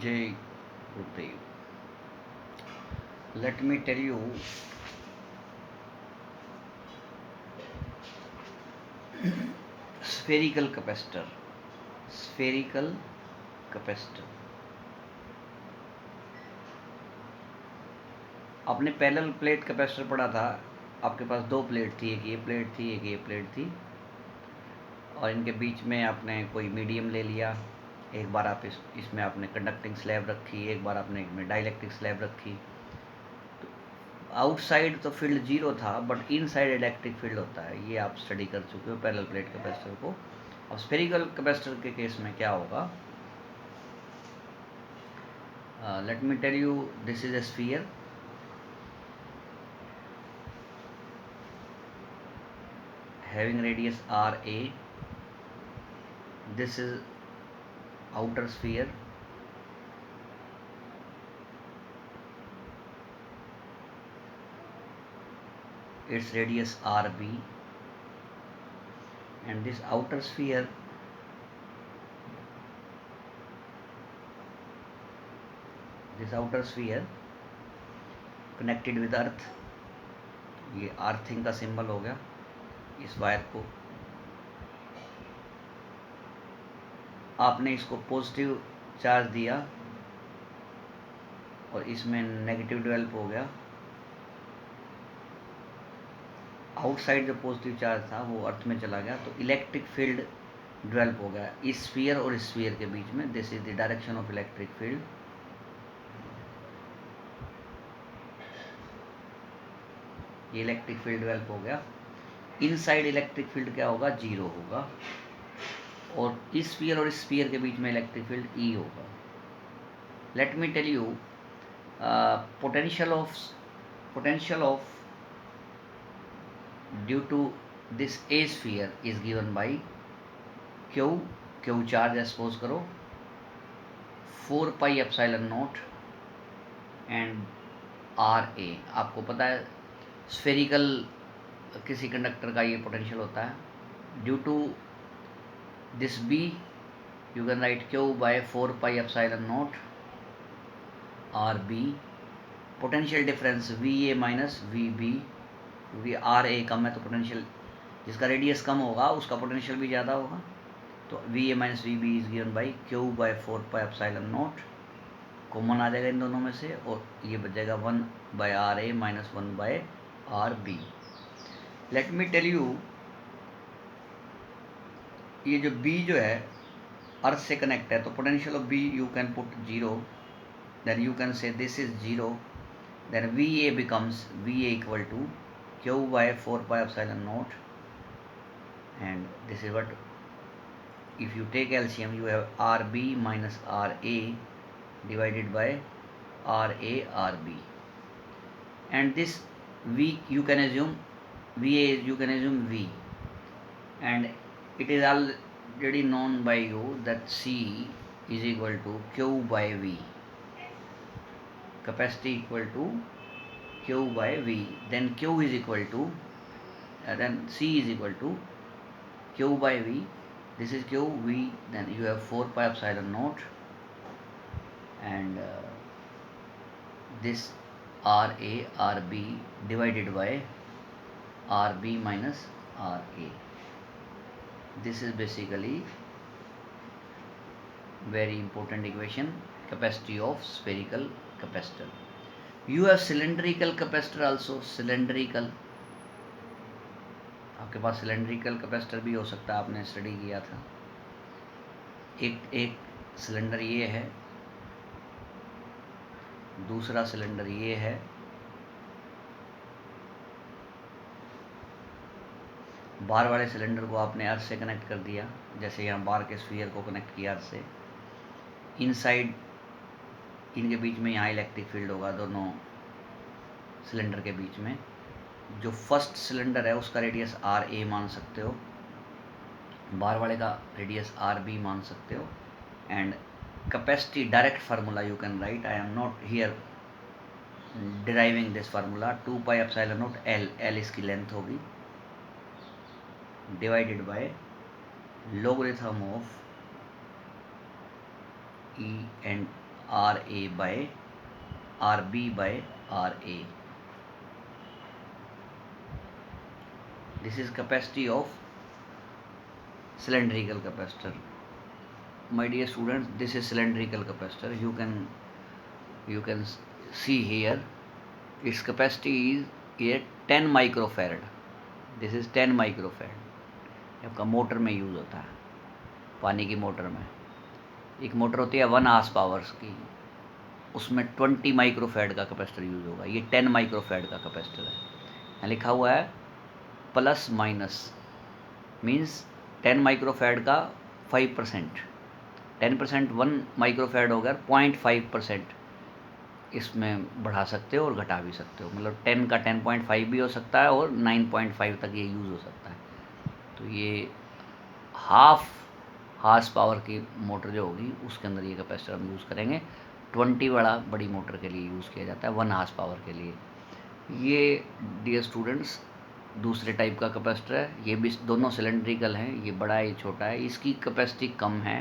Jay Gurudev. Let me tell you spherical capacitor. Spherical capacitor. आपने parallel plate capacitor पढ़ा था। आपके पास दो प्लेट थी, एक ये प्लेट थी, एक ये प्लेट थी, और इनके बीच में आपने कोई मीडियम ले लिया। एक बार आप इसमें आपने कंडक्टिंग स्लैब रखी, एक बार आपने इसमें डाइलेक्ट्रिक स्लैब रखी। आउटसाइड तो फील्ड जीरो था, बट इनसाइड इलेक्ट्रिक फील्ड होता है। ये आप स्टडी कर चुके हो पैरेलल प्लेट कैपेसिटर को। अब स्फेरिकल कैपेसिटर के केस में क्या होगा, let me tell you, this is a sphere having radius RA. This is outer sphere. Its radius RB, and this outer sphere connected with earth. ये earthing का symbol हो गया। इस वायर को आपने इसको पॉजिटिव चार्ज दिया और इसमें नेगेटिव डेवलप हो गया। आउटसाइड जो पॉजिटिव चार्ज था वो अर्थ में चला गया, तो इलेक्ट्रिक फील्ड डेवलप हो गया इस स्फीयर और इस स्फीयर के बीच में। This is the direction of electric field. ये इलेक्ट्रिक फील्ड डेवलप हो गया। इनसाइड इलेक्ट्रिक फील्ड क्या होगा, जीरो होगा, और इस स्फीयर और इस स्फीयर के बीच में इलेक्ट्रिक फील्ड ई होगा। Let me tell you, potential of due to this A sphere is given by Q charge suppose करो 4 pi epsilon not and RA। आपको पता है स्फेरिकल किसी कंडक्टर का ये पोटेंशियल होता है। Due to this B you can write Q by 4 pi epsilon naught RB। Potential difference VA minus VB, क्योंकि RA कम है तो पोटेंशियल, जिसका रेडियस कम होगा उसका पोटेंशियल भी ज़्यादा होगा। तो VA minus VB is given by Q by 4 pi epsilon naught. Common आ जाएगा इन दोनों में से, और ये बच जाएगा 1 by RA minus 1 by RB। Let me tell you, ये जो B जो है अर्थ से कनेक्ट है, तो potential of B you can put 0, then you can say this is 0, then VA becomes VA equal to Q by 4 pi epsilon naught, and this is what, if you take LCM you have RB minus RA divided by RA RB, and this V you can assume VA, you can assume V, and it is already known by you that C is equal to Q by V, capacity equal to Q by V, then Q is equal to then C is equal to Q by V, this is Q, V, then you have 4 pi epsilon naught, and this RA RB divided by RB minus RA. This is basically very important equation, capacity of spherical capacitor. You have cylindrical capacitor also, cylindrical, आपके पास cylindrical capacitor भी हो सकता है, आपने study किया था। एक cylinder ये है, दूसरा सिलेंडर ये है, बार वाले सिलेंडर को आपने अर्थ से कनेक्ट कर दिया, जैसे यहाँ बार के स्फीयर को कनेक्ट किया अर्थ से। इनसाइड इनके बीच में यहाँ इलेक्ट्रिक फील्ड होगा दोनों सिलेंडर के बीच में। जो फर्स्ट सिलेंडर है उसका रेडियस RA मान सकते हो, बार वाले का रेडियस RB मान सकते हो, and capacity direct formula you can right, I am not here deriving this formula, 2 pi epsilon not L इसकी लेंथ होगी, divided by logarithm of E and RA by RB by RA. This is capacity of cylindrical capacitor. My dear students, this is cylindrical capacitor. You can see here its capacity is here 10 microfarad. This is 10 microfarad. आपका motor में use होता है, पानी की motor में। एक motor होती है 1 हार्स पावर्स की, उसमें 20 माइक्रोफैड का कैपेसिटर यूज़ होगा। ये 10 माइक्रोफैड का कैपेसिटर है। यहाँ लिखा हुआ है प्लस माइनस, मीन्स 10 माइक्रोफैड का 5%, 10% 1 माइक्रोफैड होगा 0.5% इसमें बढ़ा सकते हो और घटा भी सकते हो। मतलब 10 का 10.5 भी हो सकता है और 9.5 तक ये यूज़ हो सकता है। तो ये हाफ हार्स पावर की मोटर जो होगी उसके अंदर ये कैपेसिटर हम यूज़ करेंगे। 20 बड़ी मोटर के लिए यूज़ किया जाता है 1 हार्स पावर के लिए। ये डियर स्टूडेंट्स दूसरे टाइप का कैपेसिटर है। ये भी दोनों सिलेंड्रिकल हैं, ये बड़ा है ये छोटा है। इसकी कैपेसिटी कम है।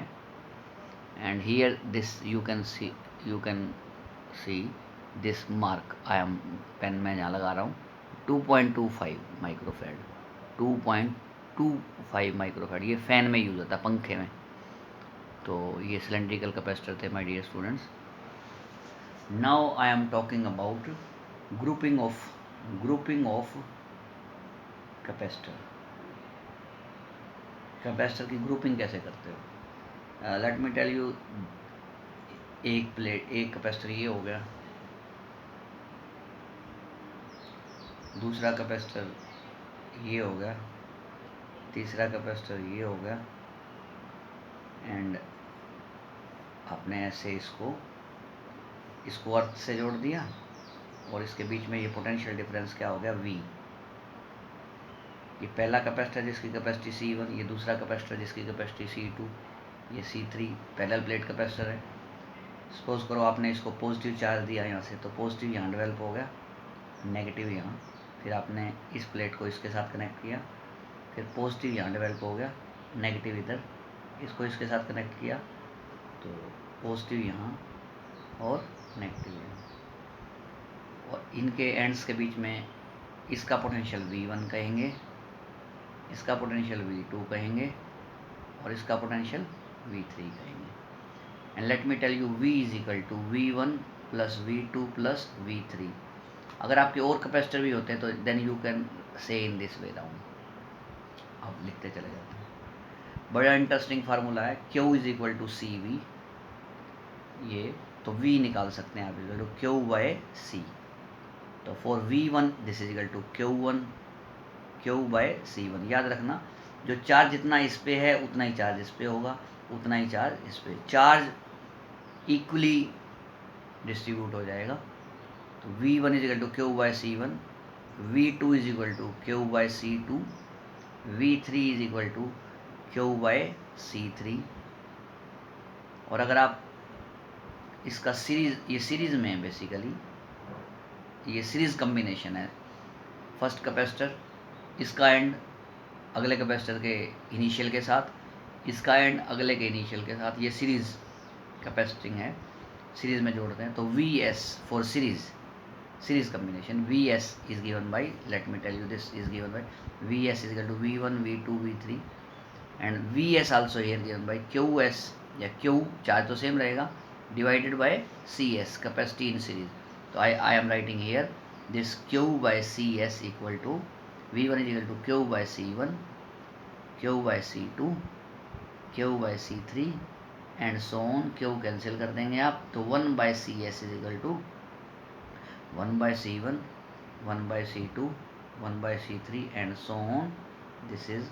And here this you can see this mark, I am pen में यहाँ लगा रहा हूँ 2.25 माइक्रोफैड, 2.25 माइक्रोफैड। ये फ़ैन में यूज़ होता है, पंखे में। तो ये सिलेंड्रिकल कैपेसिटर थे my dear students. Now I am talking about grouping of capacitor. Capacitor की ग्रुपिंग कैसे करते हो? Let me tell you. एक कैपेसिटर ये हो गया, दूसरा कैपेसिटर ये हो गया, तीसरा कैपेसिटर ये हो गया, एंड आपने ऐसे इसको अर्थ से जोड़ दिया और इसके बीच में ये पोटेंशियल डिफरेंस क्या हो गया V। ये पहला कैपेसिटर जिसकी कैपेसिटी C1, ये दूसरा कैपेसिटर जिसकी कैपेसिटी C2, ये C3 पैरेलल प्लेट कैपेसिटर है। सपोज करो आपने इसको पॉजिटिव चार्ज दिया यहाँ से, तो पॉजिटिव यहाँ डेवलप हो गया, नेगेटिव यहाँ। फिर आपने इस प्लेट को इसके साथ कनेक्ट किया, फिर पॉजिटिव यहाँ डेवलप हो गया, नेगेटिव इधर। इसको इसके साथ कनेक्ट किया तो पॉजिटिव यहाँ और नेगेटिव यहाँ। और इनके एंड्स के बीच में इसका पोटेंशियल V1 कहेंगे, इसका पोटेंशियल V2 कहेंगे और इसका पोटेंशियल V3 कहेंगे। And let me tell you V is equal to V1 plus V2 plus V3। अगर आपके और कैपेसिटर भी होते हैं तो देन यू कैन से इन दिस वे डाउन। अब लिखते चले जाते हैं। बड़ा इंटरेस्टिंग फार्मूला है Q is equal to CV। ये तो V निकाल सकते हैं आप equal to Q by C। तो for V1 this is equal to Q1 Q by C1। याद रखना, जो चार्ज जितना इस पे है उतना ही चार्ज इस पे होगा, उतना ही चार्ज इस पे। चार्ज इक्वली डिस्ट्रीब्यूट हो जाएगा। तो V1 is equal to Q by C1, V2 is equal to Q by C2, V3 is equal to Q by C3। और अगर आप इसका ये सीरीज में है, बेसिकली ये सीरीज कम्बिनेशन है। फर्स्ट कैपेसिटर, इसका एंड अगले कैपेसिटर के इनिशियल के साथ, इसका एंड अगले के इनिशियल के साथ, ये सीरीज कैपेसिटिंग है, सीरीज में जोड़ते हैं। तो VS for series combination, VS is given by, let me tell you this is given by VS is equal to V1 V2 V3 and VS also here given by QS या Q, charge तो same रहेगा, divided by CS capacity in series. तो I am writing here this Q by CS equal to V1 is equal to Q by C1, Q by C2, Q by C3 and so on. Q cancel कर देंगे आप, तो 1 by CS is equal to 1 by C1, 1 by C2, 1 by C3 and so on. This is,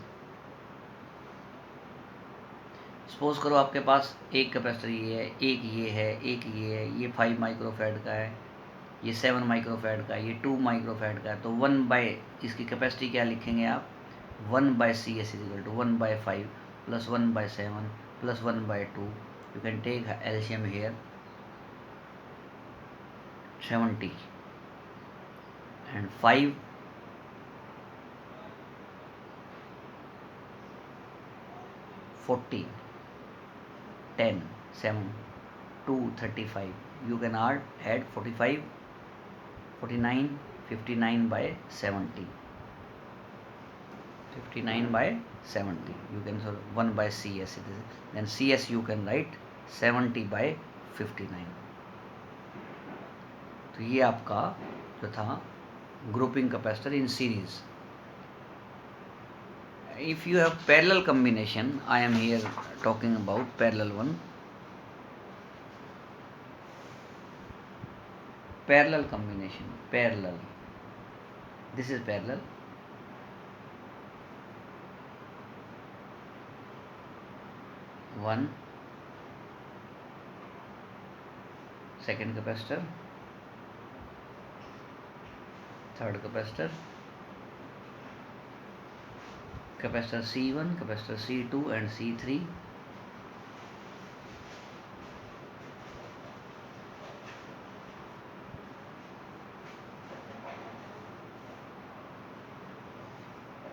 suppose करो आपके पास एक capacitor ये है, एक ये है, एक ये है, ये 5 माइक्रोफैड का है, ये 7 माइक्रोफैड का है, ये 2 माइक्रोफैड का है। तो 1 बाय, इसकी कैपेसिटी क्या लिखेंगे आप, 1 by CS is equal to 1 by 5 plus 1 by 7 plus 1 by 2। You can take LCM here, 70 and 5 14 10 7 to 35. You can add 45, 49, 59 by 70. 59 by 70. You can solve 1 by CS. Then CS you can write 70 by 59. तो ये आपका जो था grouping capacitor in series. If you have parallel combination, I am here talking about parallel one. Parallel combination, parallel. This is parallel. One second capacitor, third capacitor, capacitor C1, capacitor C2 and C3.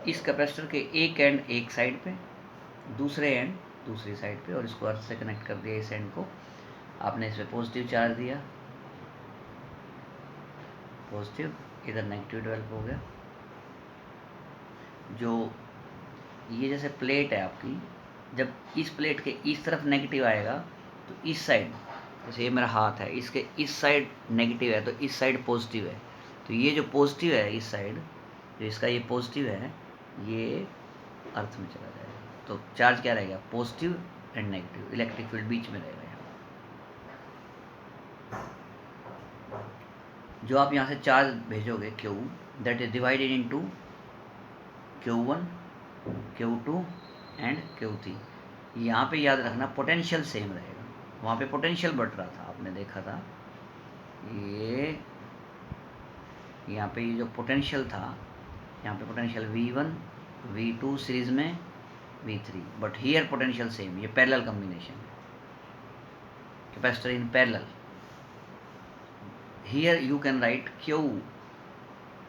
इस capacitor के एक and एक side पे, दूसरे and दूसरी side पे, और इसको अर्थ से कनेक्ट कर दिया. इस एंड को आपने इसमें पॉजिटिव चार्ज दिया, पॉजिटिव, इधर नेगेटिव डेवलप हो गया. जो ये जैसे प्लेट है आपकी, जब इस प्लेट के इस तरफ नेगेटिव आएगा तो इस साइड, जैसे ये मेरा हाथ है, इसके इस साइड नेगेटिव है तो इस साइड पॉजिटिव है. तो ये जो पॉजिटिव है इस साइड, जो इसका ये पॉजिटिव है, ये अर्थ में चला जाएगा. तो चार्ज क्या रहेगा? Positive and negative. Electric field बीच में रहेगा. जो आप यहाँ से चार्ज भेजोगे Q, that is divided into Q1, Q2 and Q3. यहाँ पे याद रखना पोटेंशियल सेम रहेगा. वहाँ पे पोटेंशियल बढ़ रहा था, आपने देखा था. ये यहाँ पे ये जो पोटेंशियल था, यहाँ पे पोटेंशियल V1, V2 सीरीज में V3, but here potential same. ये पैरेलल कॉम्बिनेशन है, capacitor in parallel. Here you can write Q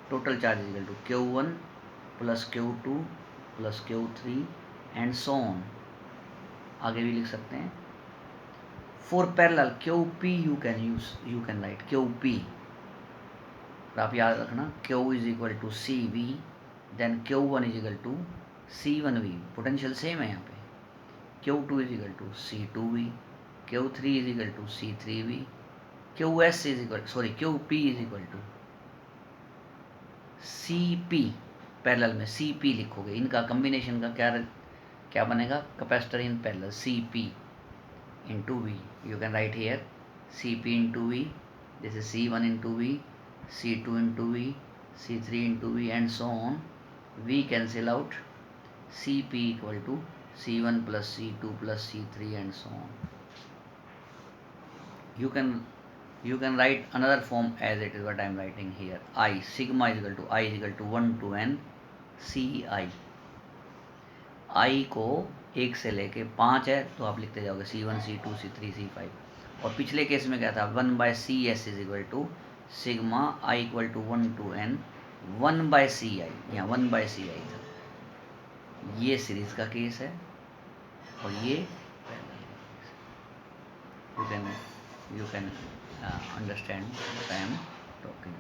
total charge is equal to Q1 plus Q2 plus Q3 and so on. आगे भी लिख सकते हैं. For parallel QP you can write QP. और आप याद रखना Q is equal to CV, then Q1 is equal to C1V. Potential same है यहाँ पे. Q2 is equal to C2V, Q3 is equal to C3V, QP is equal to CP. Parallel में CP लिखोगे. इनका कॉम्बिनेशन का क्या बनेगा? Capacitor in parallel CP into V. You can write here CP into V. This is C1 into V, C2 into V, C3 into V and so on. V cancel out. CP equal to C1 plus C2 plus C3 and so on. You can write another form as it is what I am writing here. I sigma is equal to 1 to n CI. I को 1 से लेके 5 है तो आप लिखते जाओगे C1, C2, C3, C5. और पिछले केस में क्या था? 1 by CS is equal to sigma I equal to 1 to n 1 by CI. यहाँ 1 by CI था. ये सीरीज का केस है और ये you can understand what I am talking.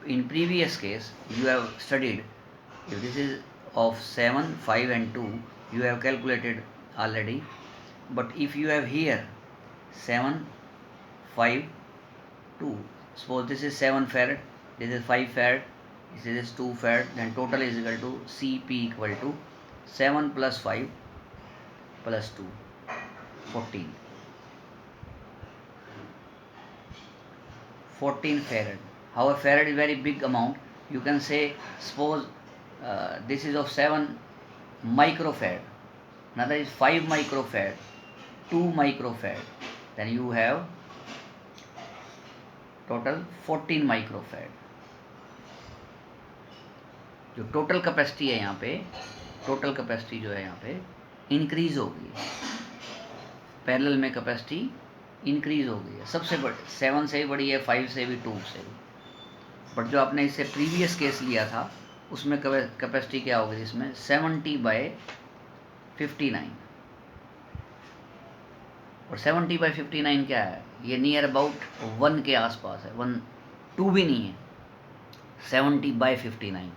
In previous case you have studied, if this is of 7, 5 and 2 you have calculated already, but if you have here 7, 5, 2, suppose this is 7 farad, this is 5 farad, this is 2 farad, then total is equal to CP equal to 7 plus 5 plus 2, 14. 14 farad. However, farad is very big amount. You can say, suppose this is of 7 microfarad, another is 5 microfarad, 2 microfarad, then you have total 14 microfarad. जो total capacity है यहाँ पे, total capacity जो है यहाँ पे increase हो गई है. पैरेलल में कैपेसिटी इंक्रीज हो गई है. सबसे बड़ी 7 से भी बड़ी है, 5 से भी, 2 से भी. बट जो आपने इससे प्रीवियस केस लिया था उसमें कैपेसिटी क्या होगी? इसमें 70 by 59. और 70/59 क्या है, ये नियर अबाउट 1 के आसपास है, 1 2 भी नहीं है, 70/59।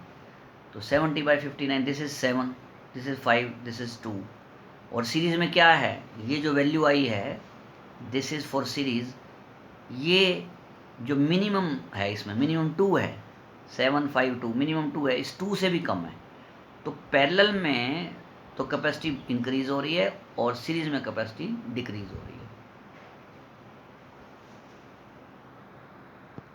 तो 70/59 this is 7, this is 5, this is 2। और सीरीज़ में क्या है, ये जो वैल्यू आई है दिस इज़ फॉर सीरीज़, ये जो मिनिमम है इसमें मिनिमम 2 है, 752 मिनिमम 2 है, इस 2 से भी कम है। तो पैरेलल में तो कैपेसिटी इंक्रीज हो रही है और सीरीज़ में कैपेसिटी डिक्रीज हो रही है।